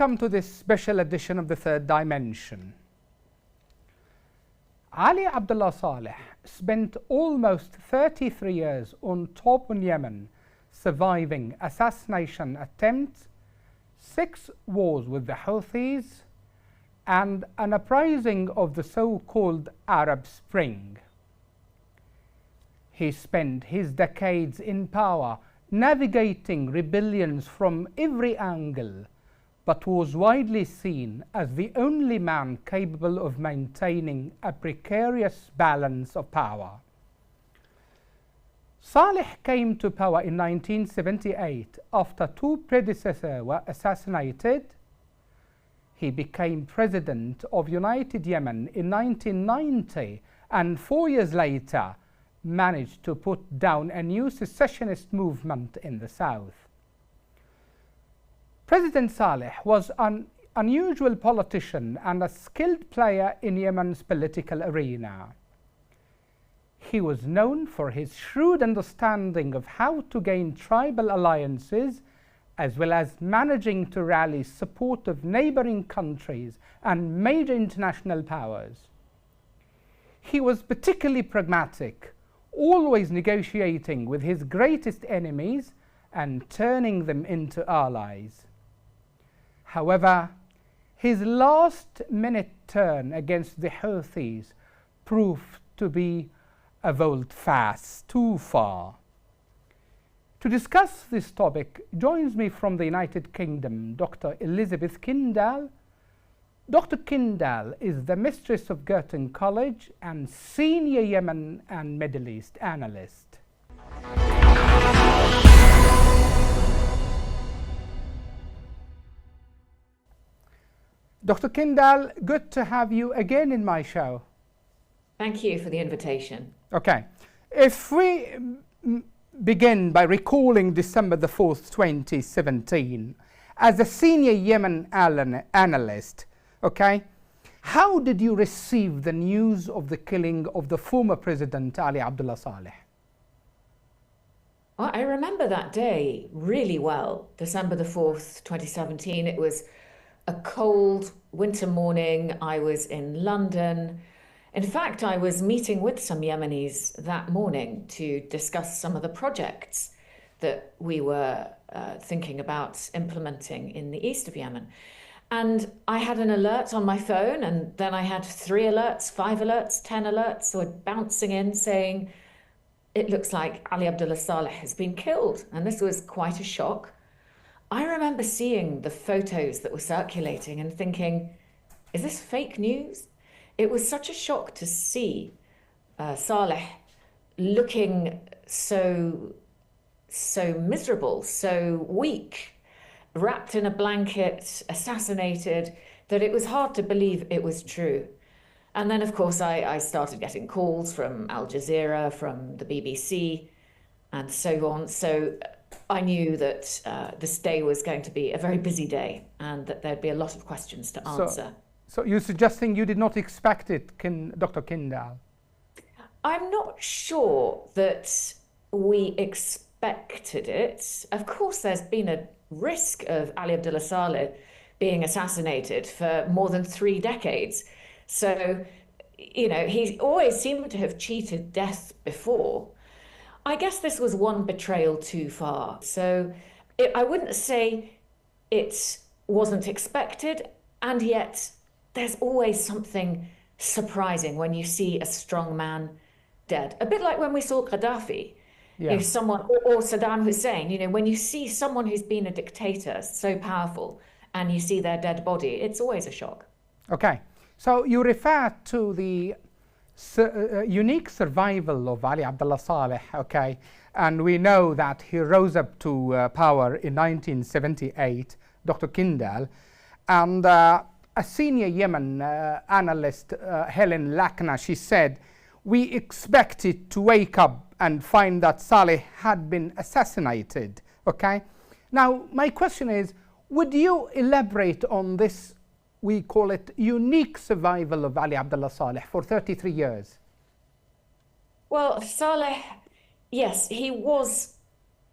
welcome to this special edition of the Third Dimension. Ali Abdullah Saleh spent almost 33 years on top in Yemen, surviving assassination attempts, 6 wars with the Houthis, and an uprising of the so-called Arab Spring. He spent his decades in power navigating rebellions from every angle, but was widely seen as the only man capable of maintaining a precarious balance of power. Saleh came to power in 1978 after 2 predecessors were assassinated. He became president of United Yemen in 1990 and 4 years later managed to put down a new secessionist movement in the south. President Saleh was an unusual politician and a skilled player in Yemen's political arena. He was known for his shrewd understanding of how to gain tribal alliances, as well as managing to rally support of neighboring countries and major international powers. He was particularly pragmatic, always negotiating with his greatest enemies and turning them into allies. However, his last-minute turn against the Houthis proved to be a volte-face too far. To discuss this topic joins me from the United Kingdom Dr. Elisabeth Kendall. Dr. Kendall is the mistress of Girton College and senior Yemen and Middle East analyst. Dr. Kendall, good to have you again in my show. Thank you for the invitation. Okay. If we begin by recalling December the 4th, 2017, as a senior Yemen analyst, okay, how did you receive the news of the killing of the former President Ali Abdullah Saleh? Well, I remember that day really well, December the 4th, 2017. It was a cold winter morning. I was in London. In fact, I was meeting with some Yemenis that morning to discuss some of the projects that we were thinking about implementing in the east of Yemen. And I had an alert on my phone, and then I had 3 alerts, 5 alerts, 10 alerts were bouncing in saying, it looks like Ali Abdullah Saleh has been killed. And this was quite a shock. I remember seeing the photos that were circulating and thinking, is this fake news? It was such a shock to see Saleh looking so miserable, so weak, wrapped in a blanket, assassinated, that it was hard to believe it was true. And then, of course, I started getting calls from Al Jazeera, from the BBC, and so on. So I knew that this day was going to be a very busy day and that there'd be a lot of questions to answer. So you're suggesting you did not expect it, Dr. Kendall? I'm not sure that we expected it. Of course, there's been a risk of Ali Abdullah Saleh being assassinated for more than 3 decades. So, you know, he always seemed to have cheated death before. I guess this was one betrayal too far. So I wouldn't say it wasn't expected, and yet there's always something surprising when you see a strong man dead. A bit like when we saw Gaddafi, if someone, or Saddam Hussein, you know, when you see someone who's been a dictator so powerful and you see their dead body, it's always a shock. Okay, so you refer to the unique survival of Ali Abdullah Saleh, okay, and we know that he rose up to power in 1978, Dr. Kendall, and a senior Yemen analyst, Helen Lakna, she said, we expected to wake up and find that Saleh had been assassinated, okay? Now, my question is, would you elaborate on this, we call it unique survival of Ali Abdullah Saleh for 33 years? Well, Saleh, yes, he was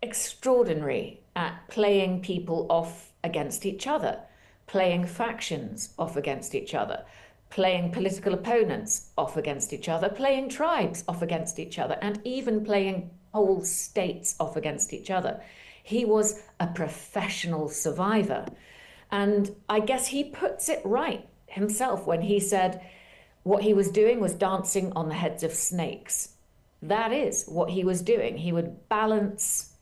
extraordinary at playing people off against each other. playing factions off against each other, playing political opponents off against each other, playing tribes off against each other, and even playing whole states off against each other. He was a professional survivor. And I guess he puts it right himself when he said what he was doing was dancing on the heads of snakes. That is what he was doing. He would balance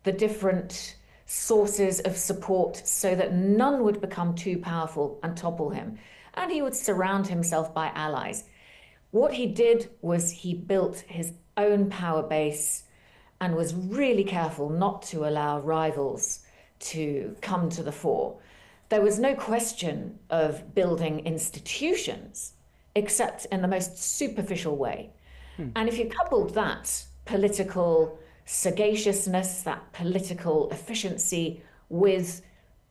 the different sources of support so that none would become too powerful and topple him. And he would surround himself by allies. What he did was he built his own power base and was really careful not to allow rivals to come to the fore. There was no question of building institutions, except in the most superficial way. And if you coupled that political sagaciousness, that political efficiency, with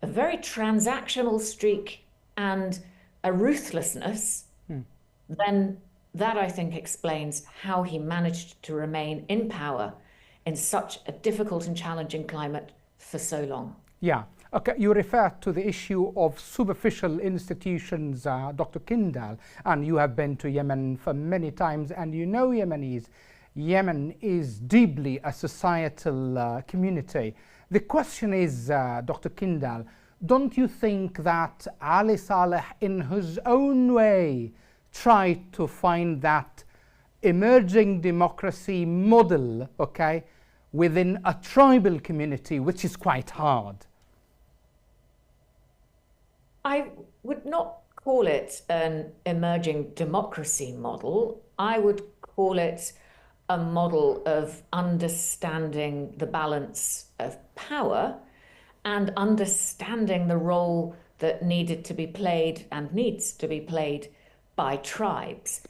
a very transactional streak and a ruthlessness, then that, I think, explains how he managed to remain in power in such a difficult and challenging climate for so long. Yeah. Okay, you refer to the issue of superficial institutions, Dr. Kendall, and you have been to Yemen for many times, and you know Yemenis. Yemen is deeply a societal community. The question is, Dr. Kendall, don't you think that Ali Saleh, in his own way, tried to find that emerging democracy model, okay, within a tribal community, which is quite hard? I would not call it an emerging democracy model. I would call it a model of understanding the balance of power and understanding the role that needed to be played and needs to be played by tribes.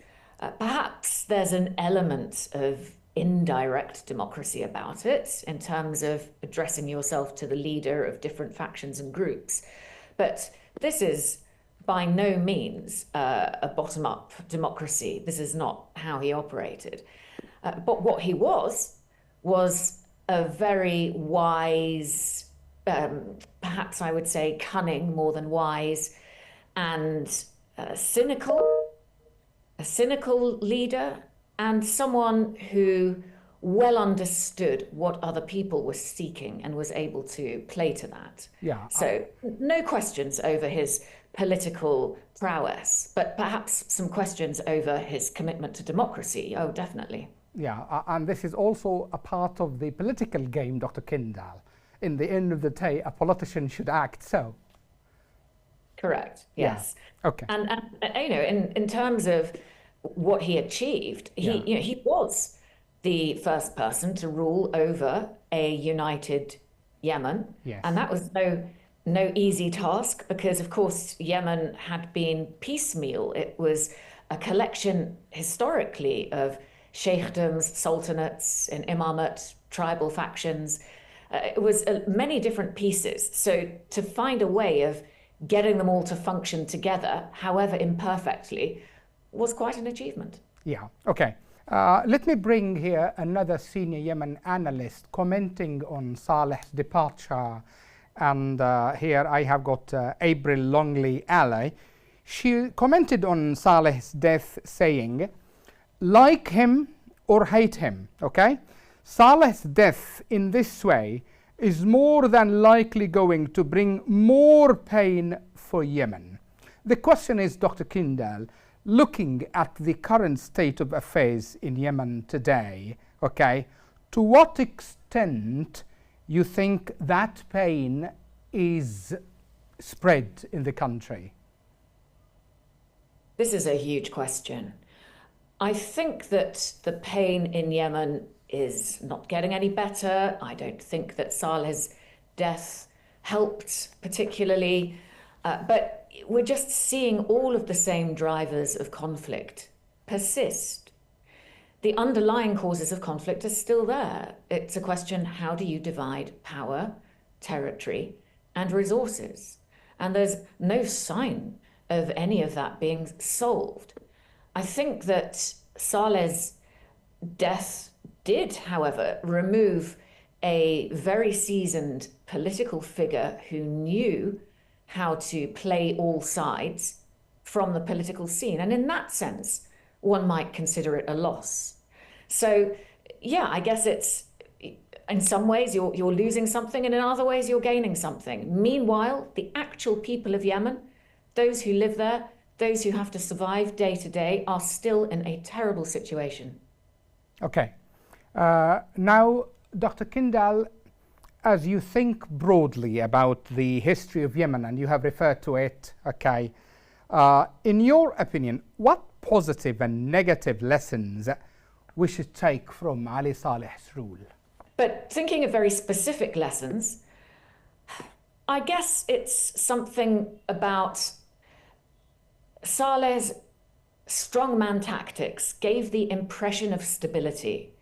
Perhaps there's an element of indirect democracy about it in terms of addressing yourself to the leader of different factions and groups. But this is by no means a bottom-up democracy. This is not how he operated. But what he was a very wise, perhaps I would say cunning more than wise, and a cynical leader, and someone who well understood what other people were seeking and was able to play to that. Yeah. So no questions over his political prowess, but perhaps some questions over his commitment to democracy. Oh, definitely. Yeah, and this is also a part of the political game, Dr. Kendall. In the end of the day, a politician should act so. Correct. Yes. Yeah. Okay. And you know, in terms of what he achieved, he was the first person to rule over a united Yemen. Yes. And that was no easy task because, of course, Yemen had been piecemeal. It was a collection historically of sheikdoms, sultanates, and imamate, tribal factions. It was many different pieces. So to find a way of getting them all to function together, however imperfectly, was quite an achievement. Yeah, okay. Let me bring here another senior Yemen analyst commenting on Saleh's departure. And here I have got April Longley Alley. She commented on Saleh's death saying, like him or hate him, okay? Saleh's death in this way is more than likely going to bring more pain for Yemen. The question is, Dr. Kendall, looking at the current state of affairs in Yemen today, okay, to what extent you think that pain is spread in the country? This is a huge question. I think that the pain in Yemen is not getting any better. I don't think that Saleh's death helped particularly, but we're just seeing all of the same drivers of conflict persist. The underlying causes of conflict are still there. It's a question, how do you divide power, territory, and resources? And there's no sign of any of that being solved. I think that Saleh's death did, however, remove a very seasoned political figure who knew how to play all sides from the political scene. And in that sense, one might consider it a loss. So, yeah, I guess it's, in some ways you're losing something, and in other ways you're gaining something. Meanwhile, the actual people of Yemen, those who live there, those who have to survive day to day, are still in a terrible situation. Okay. Now, Dr. Kendall, as you think broadly about the history of Yemen, and you have referred to it, okay, in your opinion, what positive and negative lessons we should take from Ali Saleh's rule? But thinking of very specific lessons, I guess it's something about Saleh's strongman tactics gave the impression of stability.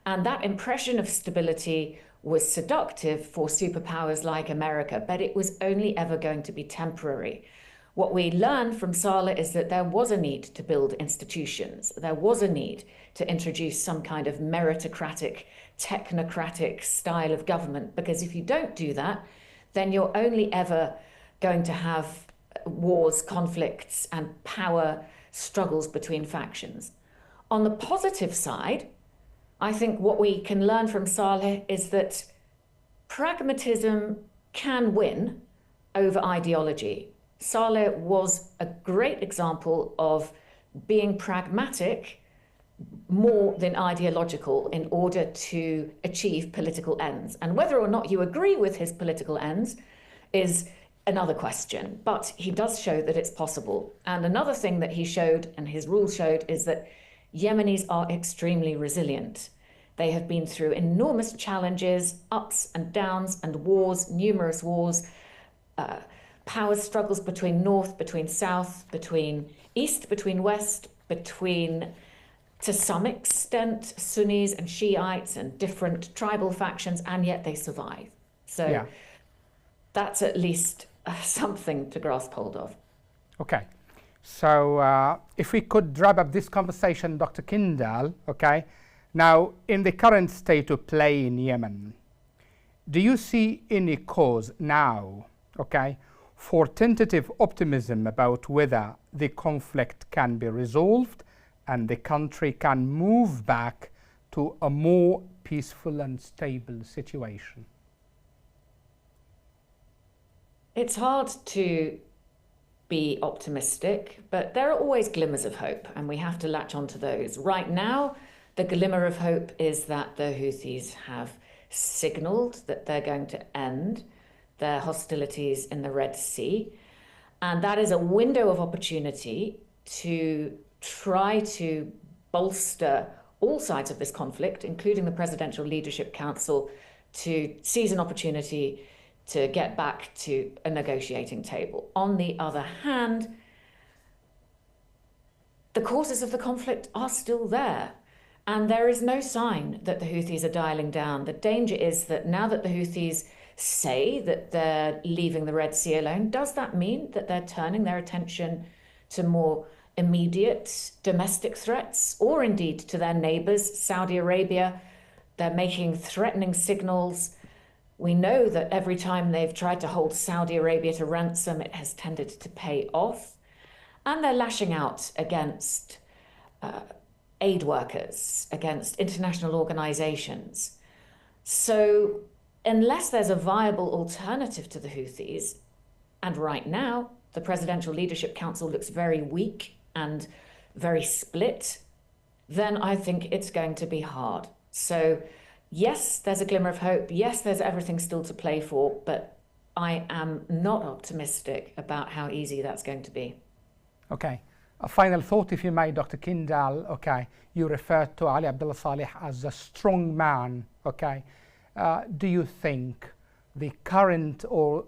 And that impression of stability was seductive for superpowers like America, but it was only ever going to be temporary. What we learned from Saleh is that there was a need to build institutions. There was a need to introduce some kind of meritocratic, technocratic style of government, because if you don't do that, then you're only ever going to have wars, conflicts, and power struggles between factions. On the positive side, I think what we can learn from Saleh is that pragmatism can win over ideology. Saleh was a great example of being pragmatic more than ideological in order to achieve political ends. And whether or not you agree with his political ends is another question, but he does show that it's possible. And another thing that he showed, and his rules showed, is that Yemenis are extremely resilient. They have been through enormous challenges, ups and downs, and wars, numerous wars, power struggles between north, between south, between east, between west, between, to some extent, Sunnis and Shiites and different tribal factions, and yet they survive. So yeah, that's at least something to grasp hold of. Okay. So if we could wrap up this conversation, Dr. Kendall, okay, now in the current state of play in Yemen, do you see any cause now, okay, for tentative optimism about whether the conflict can be resolved and the country can move back to a more peaceful and stable situation? It's hard to be optimistic, but there are always glimmers of hope, and we have to latch onto those. Right now, the glimmer of hope is that the Houthis have signaled that they're going to end their hostilities in the Red Sea. And that is a window of opportunity to try to bolster all sides of this conflict, including the Presidential Leadership Council, to seize an opportunity to get back to a negotiating table. On the other hand, the causes of the conflict are still there. And there is no sign that the Houthis are dialing down. The danger is that now that the Houthis say that they're leaving the Red Sea alone, does that mean that they're turning their attention to more immediate domestic threats, or indeed to their neighbors, Saudi Arabia? They're making threatening signals. We know that every time they've tried to hold Saudi Arabia to ransom, it has tended to pay off. And they're lashing out against aid workers, against international organizations. So unless there's a viable alternative to the Houthis, and right now the Presidential Leadership Council looks very weak and very split, then I think it's going to be hard. So yes, there's a glimmer of hope. Yes, there's everything still to play for, but I am not optimistic about how easy that's going to be. Okay. A final thought, if you may, Dr. Kendall. Okay, you referred to Ali Abdullah Saleh as a strong man. Okay, do you think the current or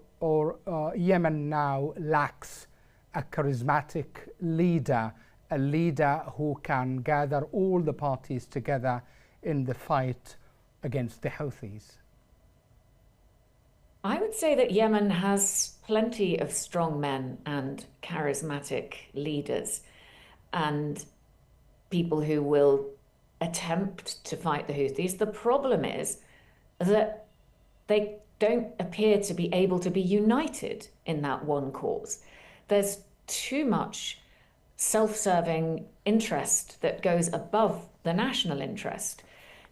Yemen now lacks a charismatic leader, a leader who can gather all the parties together in the fight against the Houthis? I would say that Yemen has plenty of strong men and charismatic leaders and people who will attempt to fight the Houthis. The problem is that they don't appear to be able to be united in that one cause. There's too much self-serving interest that goes above the national interest.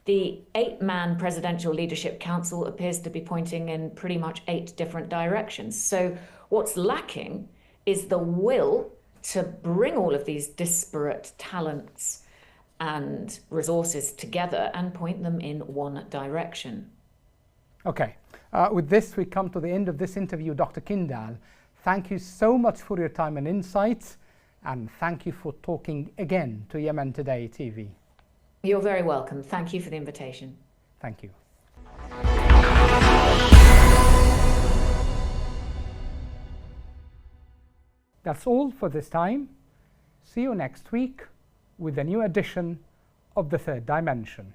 The 8-man Presidential Leadership Council appears to be pointing in pretty much 8 different directions. So what's lacking is the will to bring all of these disparate talents and resources together and point them in one direction. Okay, with this we come to the end of this interview, Dr. Kendall. Thank you so much for your time and insights, and thank you for talking again to Yemen Today TV. You're very welcome. Thank you for the invitation. Thank you. That's all for this time. See you next week with a new edition of The Third Dimension.